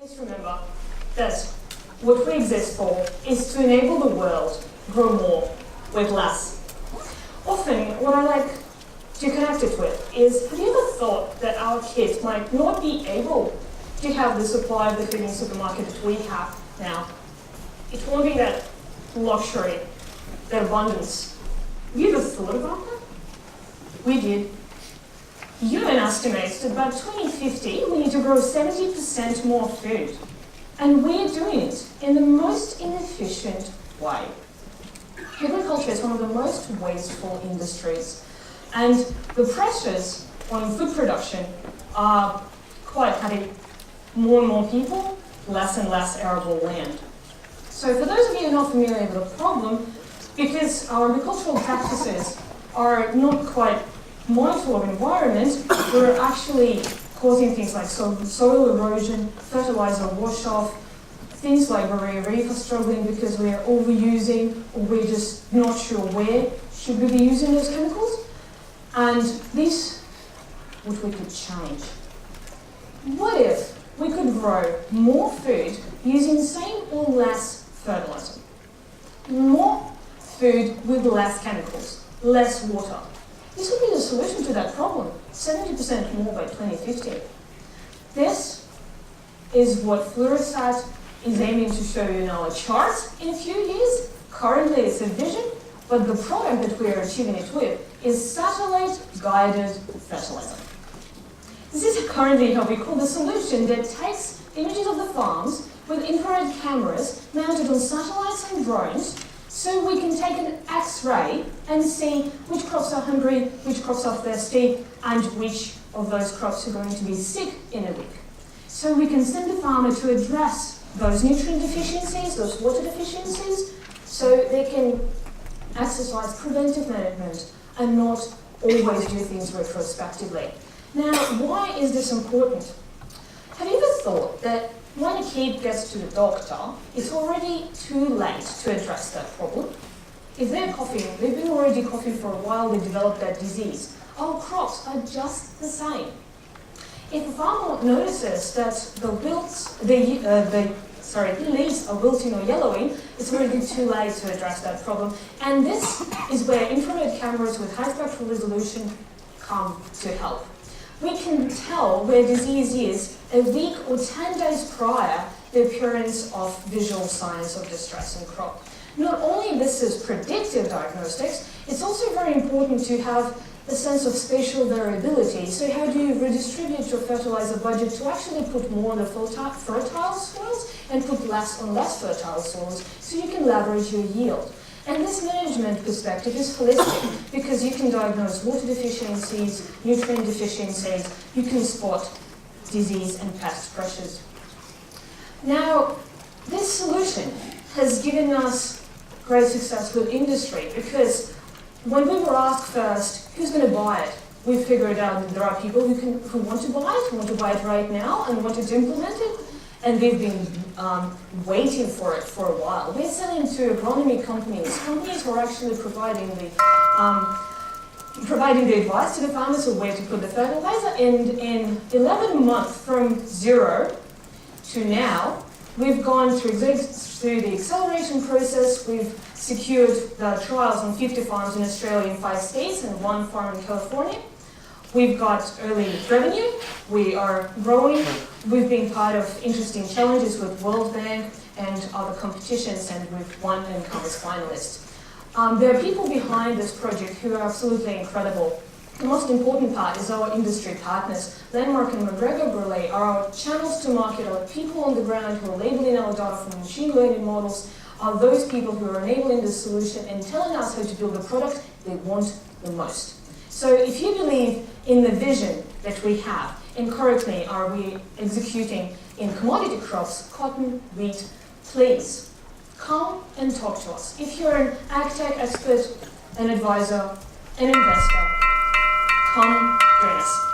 Please remember that what we exist for is to enable the world grow more with less. Often, what I like to connect it with is, have you ever thought that our kids might not be able to have the supply of the food in the supermarket that we have now? It won't be that luxury, that abundance. Have you ever thought about that? We did. UN estimates that by 2050, we need to grow 70% more food. And we're doing it in the most inefficient way. Agriculture is one of the most wasteful industries. And the pressures on food production are quite heavy. More and more people, less and less arable land. So for those of you who are not familiar with the problem, because our agricultural practices are not quite mindful of environment, we're actually causing things like soil erosion, fertilizer wash-off, things like Barrier Reef are struggling because we're overusing or we're just not sure where should we be using those chemicals. And this, what we could change. What if we could grow more food using the same or less fertilizer? More food with less chemicals, less water. This would be the solution to that problem, 70% more by 2050. This is what Flurosat is aiming to show you in our chart in a few years. Currently it's a vision, but the product that we are achieving it with is satellite-guided fertilizer. This is currently how we call the solution that takes images of the farms with infrared cameras mounted on satellites and drones, so we can take an X-ray and see which crops are hungry, which crops are thirsty, and which of those crops are going to be sick in a week. So we can send the farmer to address those nutrient deficiencies, those water deficiencies, so they can exercise preventive management and not always do things retrospectively. Now, why is this important? Have you ever thought that when a kid gets to the doctor, it's already too late to address that problem? If they're coughing, they've been already coughing for a while, they develop that disease. Our crops are just the same. If a farmer notices that the leaves are wilting or yellowing, it's already too late to address that problem. And this is where infrared cameras with high spectral resolution come to help. We can tell where disease is a week or 10 days prior the appearance of visual signs of distress in crop. Not only this is predictive diagnostics, it's also very important to have a sense of spatial variability. So how do you redistribute your fertilizer budget to actually put more on the fertile soils and put less on less fertile soils so you can leverage your yield? And this management perspective is holistic because you can diagnose water deficiencies, nutrient deficiencies, you can spot disease and pest pressures. Now, this solution has given us great success with industry because when we were asked first, who's going to buy it? We figured out that there are people who want to buy it right now and wanted to implement it. And they've been waiting for it for a while. We're selling to agronomy companies who are actually providing the advice to the farmers of where to put the fertilizer. And in 11 months, from zero to now, we've gone through the acceleration process. We've secured the trials on 50 farms in Australia in 5 states and 1 farm in California. We've got early revenue, we are growing, we've been part of interesting challenges with World Bank and other competitions, and we've won and come as finalists. There are people behind this project who are absolutely incredible. The most important part is our industry partners. Landmark and McGregor Burley are our channels to market, our people on the ground who are labeling our data from machine learning models, are those people who are enabling this solution and telling us how to build the product they want the most. So if you believe in the vision that we have, and currently are we executing in commodity crops, cotton, wheat, please come and talk to us. If you're an ag tech expert, an advisor, an investor, come join us.